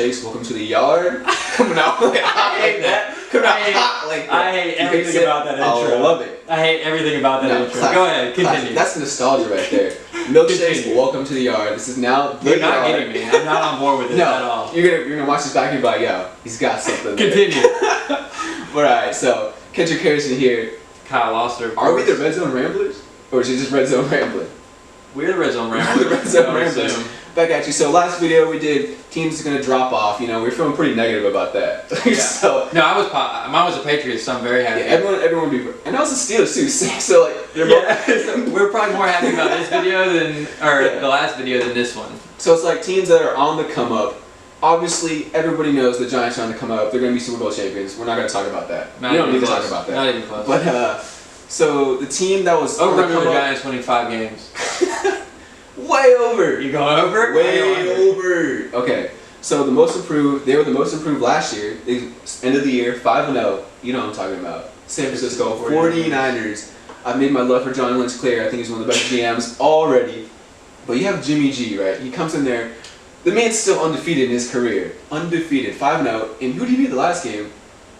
milkshakes. Welcome to the yard. Coming out like hot like that. Coming out hot like that. I hate everything about that intro. I love it. I hate everything about that intro. Classic, Go ahead, continue. Classic. That's nostalgia right there. Milkshakes. Welcome to the yard. This is now the You're not yard. getting me. I'm not on board with this at all. You're gonna watch this back and be like, yo, he's got something. Continue. Alright, so Kendrick Harrison here. Kyle Oster. Are we the Red Zone Ramblers? Or is it just Red Zone Rambling? We're the Red Zone Ramblers. The Red Zone Ramblers. Back at you. So last video we did, teams are gonna drop off. You know, we're feeling pretty negative about that. Yeah. So no, mine was a Patriots, so I'm very happy. yeah, everyone be, and I was a Steelers too. So like, so we're probably more happy about this video than the last video than this one. So it's like teams that are on the come up. Obviously, everybody knows the Giants are on the come up. They're gonna be Super Bowl champions. We're not gonna talk about that. We don't need to talk about that. Not even close. But so the team that was over the Giants winning 5 games. Way over. You going over? Way over. Okay. So the most improved. They were the most improved last year. They end of the year 5-0. You know what I'm talking about. San Francisco 49ers. I've made my love for John Lynch clear. I think he's one of the best GMs already. But you have Jimmy G, right? He comes in there. The man's still undefeated in his career. Undefeated. 5-0. And who did he beat the last game?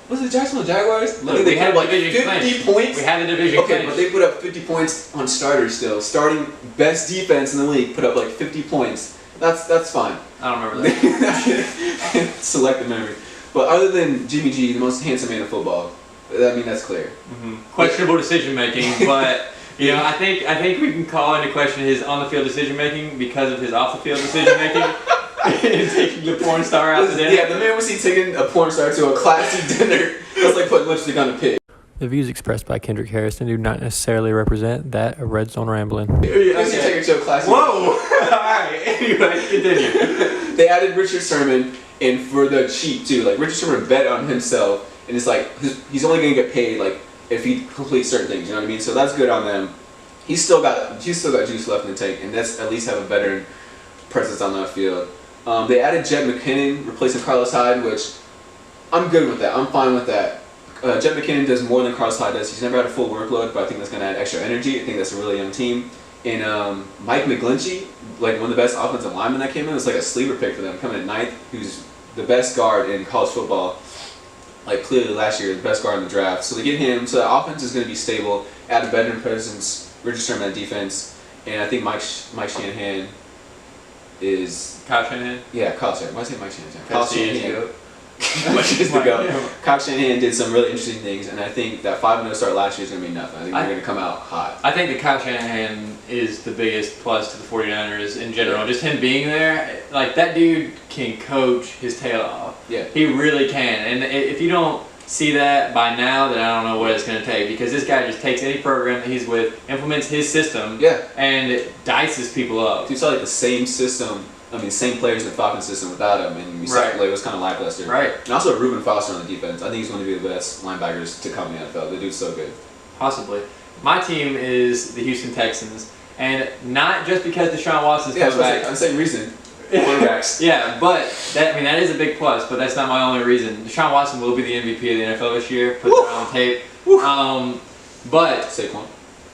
Was it the Jacksonville Jaguars? Look, they had like 50 points. We had the division Okay, but they put up 50 points on starters still. Starting best defense in the league put up like 50 points. That's fine. I don't remember that. Select the memory. But other than Jimmy G, the most handsome man in football, I mean, that's clear. Mm-hmm. Questionable decision making, but you know, I think we can call into question his on the field decision making because of his off the field decision making. Taking the porn star out to dinner. Yeah, the man was taking a porn star to a classy dinner. That's like putting lipstick on a pig. The views expressed by Kendrick Harrison do not necessarily represent that of Red Zone Rambling. Okay. Take her to a classy. Whoa! Alright, anyway, continue. They added Richard Sherman in for the cheap too. Like Richard Sherman bet on himself, and it's like he's only gonna get paid like if he completes certain things. You know what I mean? So that's good on them. He's still got juice left in the tank, and that's at least have a veteran presence on that field. They added Jet McKinnon, replacing Carlos Hyde, which I'm good with that. I'm fine with that. Jet McKinnon does more than Carlos Hyde does. He's never had a full workload, but I think that's going to add extra energy. I think that's a really young team. And Mike McGlinchey, like one of the best offensive linemen that came in, it's like a sleeper pick for them, coming in 9th, who's the best guard in college football. Like clearly last year, the best guard in the draft. So they get him. So the offense is going to be stable. Add a veteran presence, Richard Sherman on defense, and I think Mike Shanahan is. Kyle Shanahan? Yeah, Kyle Shanahan. Why did I say Mike Shanahan? Kyle Shanahan. Much is to go. Kyle Shanahan did some really interesting things, and I think that 5-0 start last year is going to be nothing. I think they're going to come out hot. I think that Kyle Shanahan is the biggest plus to the 49ers in general. Yeah. Just him being there, like that dude can coach his tail off. Yeah. He really can. And if you don't see that by now, then I don't know what it's going to take, because this guy just takes any program that he's with, implements his system, and dices people up. You saw like the same system. I mean, same players in the Falcons system without him, and you saw like, it was kind of lackluster. Right. And also Reuben Foster on the defense. I think he's going to be the best linebackers to come in the NFL. The dude's so good. Possibly. My team is the Houston Texans, and not just because Deshaun Watson's coming back. Yeah, the same reason. Quarterbacks. Yeah, but that is a big plus, but that's not my only reason. Deshaun Watson will be the MVP of the NFL this year. Put that on tape. But Saquon.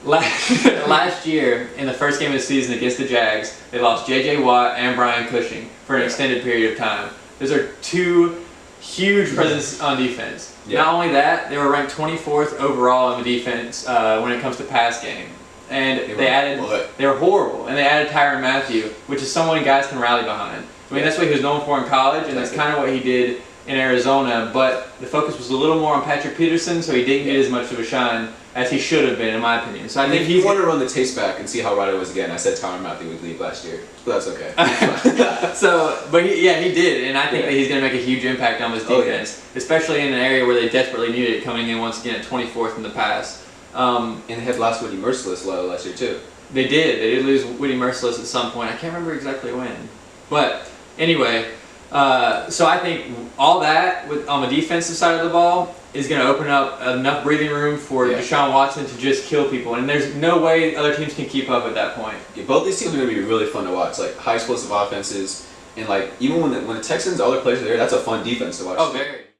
Last year, in the first game of the season against the Jags, they lost J.J. Watt and Brian Cushing for an extended period of time. Those are 2 huge presence on defense. Yeah. Not only that, they were ranked 24th overall in the defense when it comes to pass game. And they were horrible. And they added Tyrann Mathieu, which is someone guys can rally behind. I mean, that's what he was known for in college, and that's kind of what he did in Arizona. But the focus was a little more on Patrick Peterson, so he didn't get as much of a shine as he should have been, in my opinion. So I think he wanted to run the taste back and see how right it was again. I said Tyrann Mathieu would leave last year, but that's okay. But he did, and I think that he's going to make a huge impact on this defense, especially in an area where they desperately needed it, coming in once again at 24th in the pass. And they had lost Whitney Mercilus last year too. They did lose Whitney Mercilus at some point. I can't remember exactly when, but anyway. So I think all that on the defensive side of the ball is going to open up enough breathing room for Deshaun Watson to just kill people, and there's no way other teams can keep up at that point. Yeah, both these teams are going to be really fun to watch, like high explosive offenses, and like even when the Texans, all their players are there, that's a fun defense to watch. Oh, very.